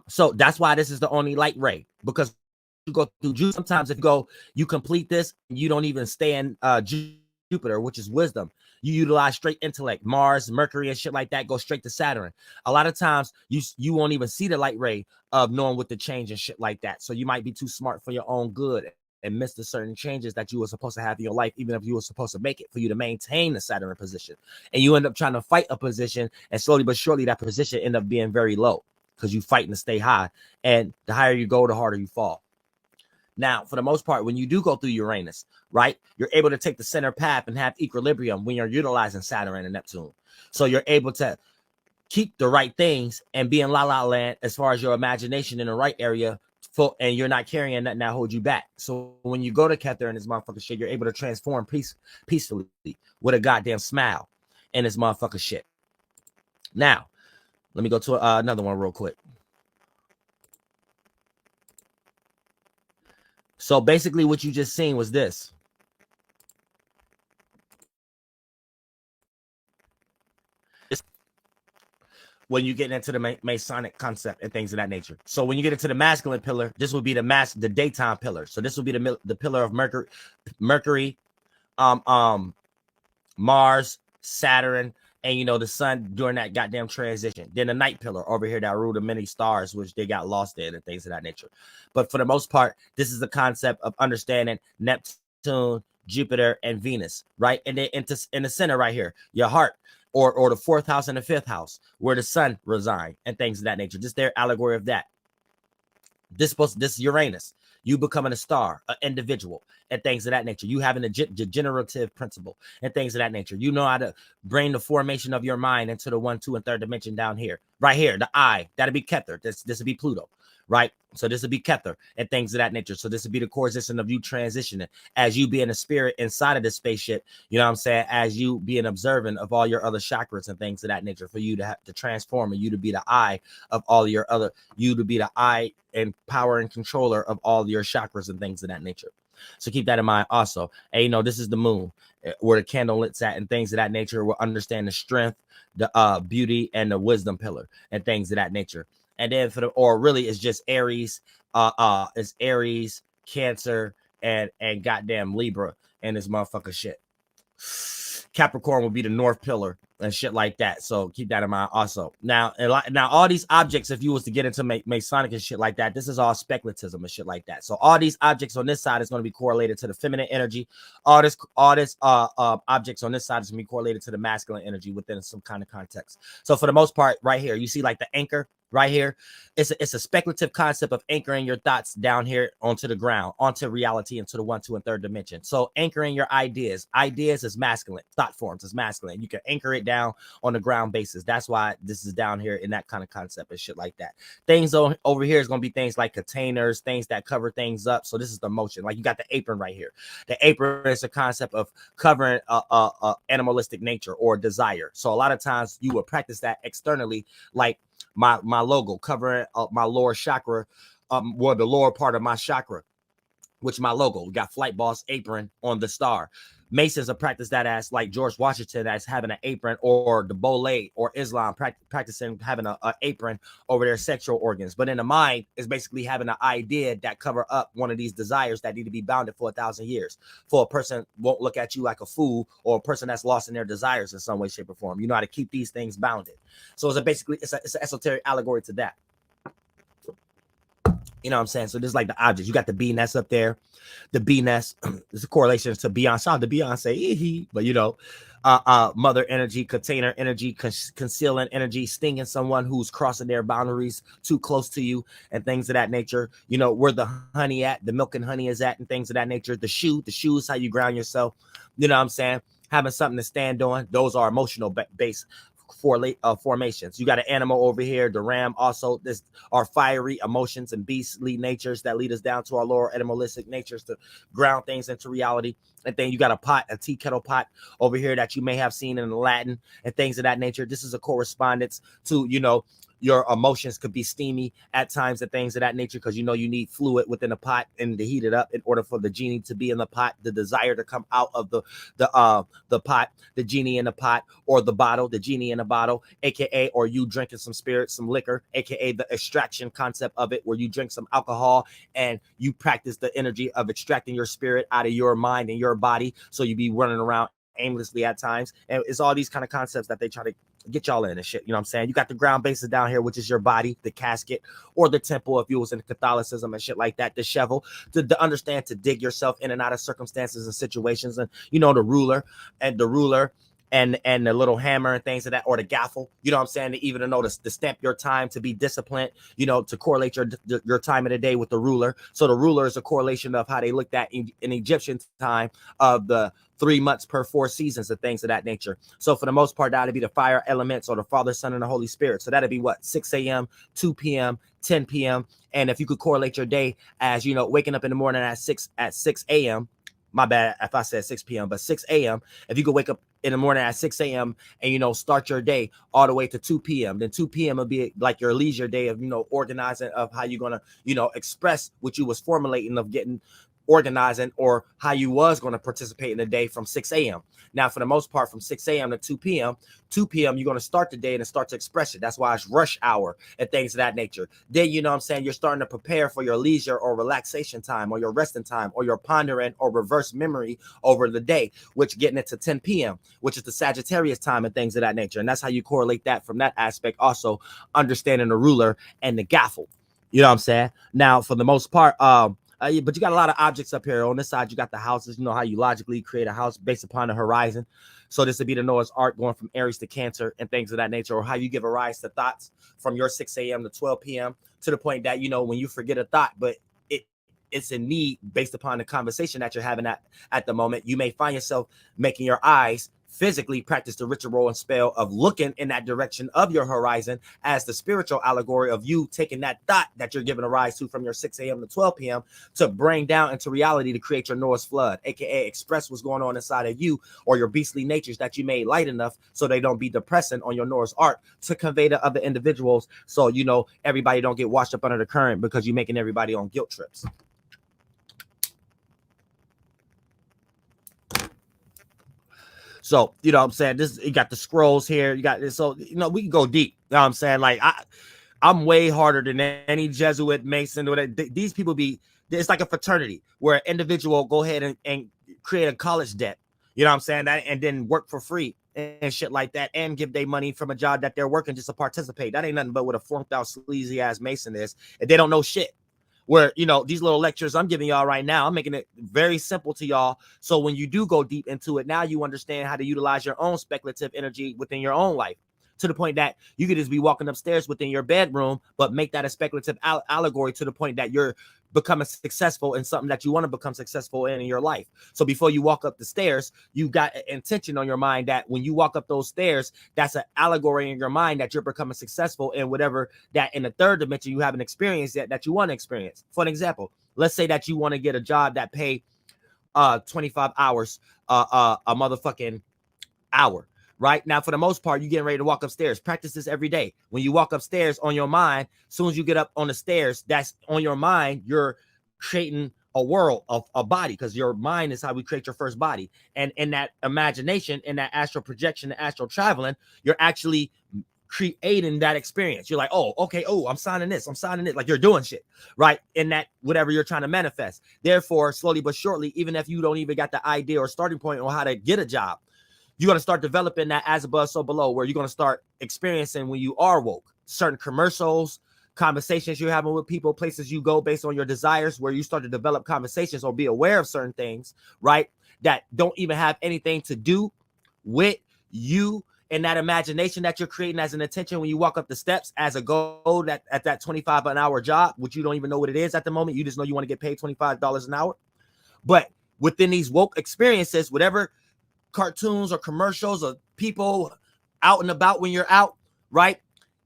So that's why this is the only light ray, because you go through sometimes if you complete this, you don't even stay in Jupiter, which is wisdom. You utilize straight intellect, Mars, Mercury, and shit like that. Go straight to Saturn. A lot of times you won't even see the light ray of knowing what the change and shit like that. So you might be too smart for your own good and miss the certain changes that you were supposed to have in your life, even if you were supposed to make it for you to maintain the Saturn position. And you end up trying to fight a position, and slowly but surely that position end up being very low because you fighting to stay high. And the higher you go, the harder you fall. Now, for the most part, when you do go through Uranus, right, you're able to take the center path and have equilibrium when you're utilizing Saturn and Neptune. So you're able to keep the right things and be in la la land as far as your imagination in the right area, and you're not carrying nothing that holds you back. So when you go to Kether and this motherfucker shit, you're able to transform peacefully with a goddamn smile in this motherfucker shit. Now, let me go to another one real quick. So basically what you just seen was this. When you get into the Masonic concept and things of that nature. So when you get into the masculine pillar, this would be the daytime pillar. So this would be the pillar of Mercury, Mars, Saturn, and the sun during that goddamn transition. Then the night pillar over here that rule the many stars, which they got lost in and things of that nature. But for the most part, this is the concept of understanding Neptune, Jupiter, and Venus, right? And then in the center right here, your heart, or the fourth house and the fifth house, where the sun resides and things of that nature. Just their allegory of that. This Uranus, you becoming a star, an individual, and things of that nature. You having a generative principle and things of that nature. You know how to bring the formation of your mind into the 1, 2, and 3rd dimension down here. Right here, the eye, that'll be Kether. This would be Pluto, right? So this would be Kether and things of that nature. So this would be the coexistence of you transitioning as you being a spirit inside of the spaceship, you know what I'm saying? As you being observant of all your other chakras and things of that nature, for you to have to transform and you to be the eye of all your other, you to be the eye and power and controller of all your chakras and things of that nature. So keep that in mind also. And this is the moon, where the candle lit's at and things of that nature. We'll understand the strength, the beauty, and the wisdom pillar and things of that nature. And then really it's just Aries, it's Aries, Cancer, and goddamn Libra and this motherfucker shit. Capricorn will be the north pillar and shit like that. So keep that in mind also. Now all these objects, if you was to get into Masonic and shit like that, this is all speculatism and shit like that. So all these objects on this side is going to be correlated to the feminine energy. All this objects on this side is going to be correlated to the masculine energy within some kind of context. So for the most part, right here, you see like the anchor right here. It's a speculative concept of anchoring your thoughts down here onto the ground, onto reality, into the 1, 2, and 3rd dimension. So anchoring your ideas is masculine. Thought forms is masculine. You can anchor it down on the ground basis. That's why this is down here in that kind of concept and shit like that. Things over here is going to be things like containers, things that cover things up. So this is the motion. Like you got the apron right here. The apron is a concept of covering animalistic nature or desire. So a lot of times you will practice that externally, like my logo covering my lower chakra, the lower part of my chakra, which my logo. We got Flight Boss apron on the star. Masons have practiced that as like George Washington as having an apron, or the Bolay or Islam practicing having an apron over their sexual organs. But in the mind is basically having an idea that cover up one of these desires that need to be bounded for 1,000 years. For a person won't look at you like a fool, or a person that's lost in their desires in some way, shape, or form. You know how to keep these things bounded. So it's an esoteric allegory to that. You know what I'm saying? So there's like the objects. You got the bee nest up there. The bee nest is a correlation to Beyonce. Shout out to Beyonce. But mother energy, container energy, concealing energy, stinging someone who's crossing their boundaries too close to you and things of that nature. Where the honey at, the milk and honey is at and things of that nature. The shoes, how you ground yourself. You know what I'm saying? Having something to stand on. Those are emotional based formations. You got an animal over here, the ram. Also, this are fiery emotions and beastly natures that lead us down to our lower animalistic natures to ground things into reality. And then you got a tea kettle pot over here that you may have seen in Latin and things of that nature. This is a correspondence to your emotions could be steamy at times and things of that nature, because you know you need fluid within a pot and to heat it up in order for the genie to be in the pot, the desire to come out of the pot, the genie in the pot, or the bottle, the genie in a bottle, aka, or you drinking some spirit, some liquor, aka the extraction concept of it, where you drink some alcohol and you practice the energy of extracting your spirit out of your mind and your body, so you be running around aimlessly at times. And it's all these kind of concepts that they try to get y'all in and shit. You know what I'm saying? You got the ground bases down here, which is your body, the casket, or the temple if you was in Catholicism and shit like that, the shovel, to understand, to dig yourself in and out of circumstances and situations. And you know, the ruler and the little hammer and things of that, or the gaffle, you know what I'm saying, to even to know to stamp your time, to be disciplined, you know, to correlate your time of the day with the ruler. So the ruler is a correlation of how they looked at in Egyptian time of the 3 months per 4 seasons and things of that nature. So for the most part, that'd be the fire elements, or the Father, Son, and the Holy Spirit. So that'd be what, 6 a.m., 2 p.m., 10 p.m. And if you could correlate your day as, you know, waking up in the morning at 6 a.m., my bad if I said 6 p.m., but 6 a.m. If you could wake up in the morning at 6 a.m. and, you know, start your day all the way to 2 p.m., then 2 p.m. will be like your leisure day of, you know, organizing of how you're going to, you know, express what you was formulating of getting organizing, or how you was going to participate in the day from 6 a.m. Now, for the most part, from 6 a.m. to 2 p.m., you're going to start the day and start to express it. That's why it's rush hour and things of that nature. Then, you know what I'm saying, you're starting to prepare for your leisure or relaxation time, or your resting time, or your pondering or reverse memory over the day, which getting it to 10 p.m., which is the Sagittarius time and things of that nature. And that's how you correlate that from that aspect. Also, understanding the ruler and the gaffle. You know what I'm saying? Now, for the most part, but you got a lot of objects up here. On this side, you got the houses. You know how you logically create a house based upon the horizon. So this would be the Noah's Ark going from Aries to Cancer and things of that nature, or how you give a rise to thoughts from your 6 a.m. to 12 p.m. to the point that, you know, when you forget a thought, but it's in need based upon the conversation that you're having at the moment, you may find yourself making your eyes physically practice the ritual and spell of looking in that direction of your horizon, as the spiritual allegory of you taking that thought that you're giving a rise to from your 6 a.m. to 12 p.m. to bring down into reality, to create your Noah's flood, aka express what's going on inside of you, or your beastly natures that you made light enough so they don't be depressing on your Noah's Ark, to convey to other individuals, so, you know, everybody don't get washed up under the current because you're making everybody on guilt trips. So, you know what I'm saying? This, you got the scrolls here. You got this. So, you know, we can go deep. You know what I'm saying? Like, I'm way harder than any Jesuit, Mason. These people be, it's like a fraternity where an individual go ahead and create a college debt. You know what I'm saying? That, and then work for free and shit like that, and give their money from a job that they're working just to participate. That ain't nothing but what a flunked out sleazy ass Mason is. And they don't know shit. Where, you know, these little lectures I'm giving y'all right now, I'm making it very simple to y'all. So when you do go deep into it, now you understand how to utilize your own speculative energy within your own life, to the point that you could just be walking upstairs within your bedroom, but make that a speculative allegory to the point that you're becoming successful in something that you want to become successful in your life. So before you walk up the stairs, you got an intention on your mind that when you walk up those stairs, that's an allegory in your mind that you're becoming successful in whatever that in the third dimension you haven't experienced yet that you want to experience. For an example, let's say that you want to get a job that pay 25 hours a motherfucking hour. Right now, for the most part, you're getting ready to walk upstairs. Practice this every day. When you walk upstairs on your mind, as soon as you get up on the stairs, that's on your mind. You're creating a world of a body, because your mind is how we create your first body. And in that imagination, in that astral projection, the astral traveling, you're actually creating that experience. You're like, oh, okay, oh, I'm signing this, like you're doing shit, right? In that whatever you're trying to manifest. Therefore, slowly but surely, even if you don't even got the idea or starting point on how to get a job, you're going to start developing that as above, so below, where you're going to start experiencing when you are woke, certain commercials, conversations you're having with people, places you go based on your desires, where you start to develop conversations or be aware of certain things, right? That don't even have anything to do with you and that imagination that you're creating as an intention when you walk up the steps as a goal that at that 25 an hour job, which you don't even know what it is at the moment. You just know you want to get paid $25 an hour. But within these woke experiences, whatever cartoons or commercials or people out and about when you're out, right?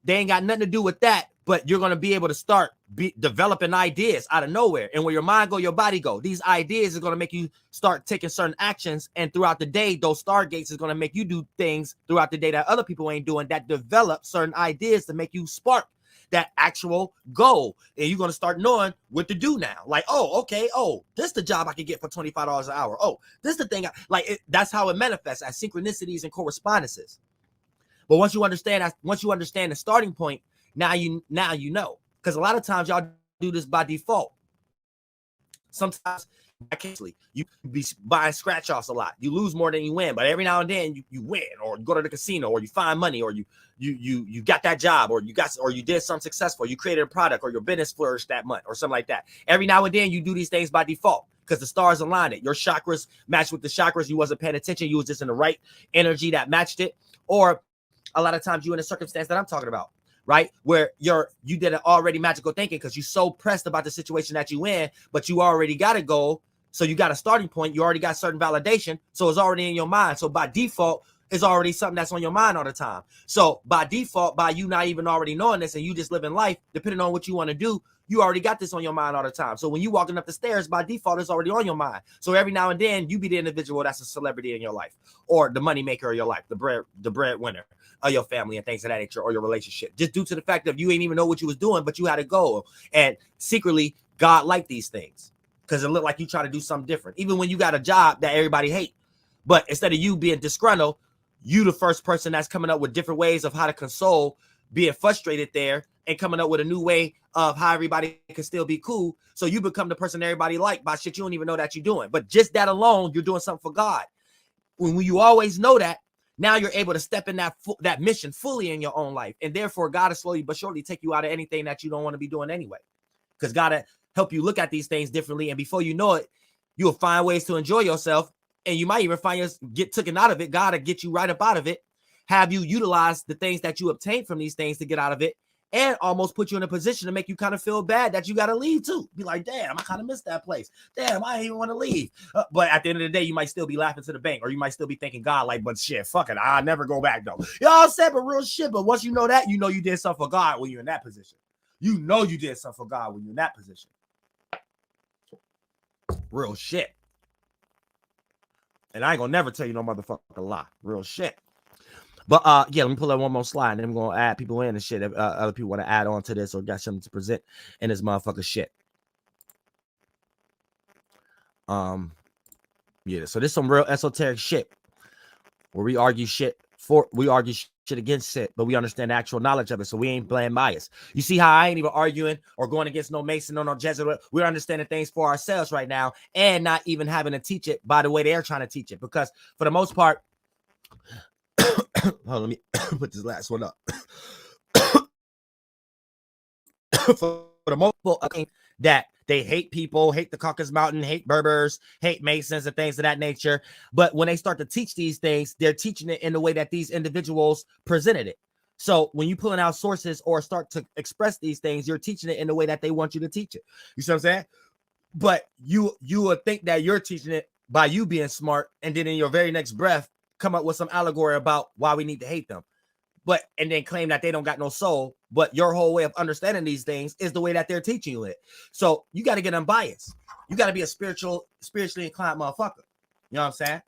They ain't got nothing to do with that, but you're going to be able to start developing ideas out of nowhere. And where your mind go, your body go. These ideas are going to make you start taking certain actions. And throughout the day, those stargates is going to make you do things throughout the day that other people ain't doing, that develop certain ideas to make you spark that actual goal. And you're going to start knowing what to do now. Like, oh, okay. Oh, this is the job I can get for $25 an hour. Oh, this is the thing. That's how it manifests as synchronicities and correspondences. But once you understand the starting point, now you know. Because a lot of times y'all do this by default. Sometimes occasionally you be buying scratch offs a lot. You lose more than you win, but every now and then you win, or you go to the casino, or you find money, or you got that job, or you did something successful, you created a product, or your business flourished that month, or something like that. Every now and then you do these things by default because the stars align it. Your chakras match with the chakras. You wasn't paying attention. You was just in the right energy that matched it. Or a lot of times you in a circumstance that I'm talking about, right? Where you did an already magical thinking because you're so pressed about the situation that you in, but you already got a goal. So you got a starting point. You already got certain validation. So it's already in your mind. So by default, it's already something that's on your mind all the time. So by default, by you not even already knowing this and you just living life, depending on what you want to do, you already got this on your mind all the time. So when you walking up the stairs, by default, it's already on your mind. So every now and then you be the individual that's a celebrity in your life, or the money maker of your life, the breadwinner of your family and things of that nature, or your relationship, just due to the fact that you ain't even know what you was doing, but you had a goal. And secretly, God liked these things because it looked like you try to do something different. Even when you got a job that everybody hate, but instead of you being disgruntled, you the first person that's coming up with different ways of how to console being frustrated there and coming up with a new way of how everybody can still be cool. So you become the person everybody like by shit you don't even know that you're doing. But just that alone, you're doing something for God. When you always know that, now you're able to step in that mission fully in your own life. And therefore, God will slowly but surely take you out of anything that you don't want to be doing anyway. Because God will help you look at these things differently. And before you know it, you'll find ways to enjoy yourself. And you might even find yourself get taken out of it. God will get you right up out of it. Have you utilize the things that you obtained from these things to get out of it, and almost put you in a position to make you kind of feel bad that you got to leave too. Be like, damn, I kind of missed that place. Damn, I didn't even want to leave. But at the end of the day, you might still be laughing to the bank, or you might still be thinking God like, but shit, fuck it, I'll never go back though. Y'all said, but real shit. But once you know that, you know you did something for God when you're in that position. You know you did something for God when you're in that position. Real shit. And I ain't gonna never tell you no motherfucking lie. Real shit. But yeah, let me pull up one more slide, and then we're gonna add people in and shit. If other people want to add on to this or got something to present in this motherfucker shit. Yeah, so this is some real esoteric shit where we argue shit against shit, but we understand the actual knowledge of it, so we ain't blame bias. You see how I ain't even arguing or going against no Mason or no Jesuit. We're understanding things for ourselves right now, and not even having to teach it by the way they're trying to teach it, because for the most part, hold on, let me put this last one up. For the most part, I think that they hate people, hate the Caucasus Mountain, hate Berbers, hate Masons and things of that nature. But when they start to teach these things, they're teaching it in the way that these individuals presented it. So when you pulling out sources or start to express these things, you're teaching it in the way that they want you to teach it. You see what I'm saying? But you would think that you're teaching it by you being smart, and then in your very next breath, come up with some allegory about why we need to hate them. And then claim that they don't got no soul, but your whole way of understanding these things is the way that they're teaching you it. So you got to get unbiased. You got to be a spiritually inclined motherfucker. You know what I'm saying?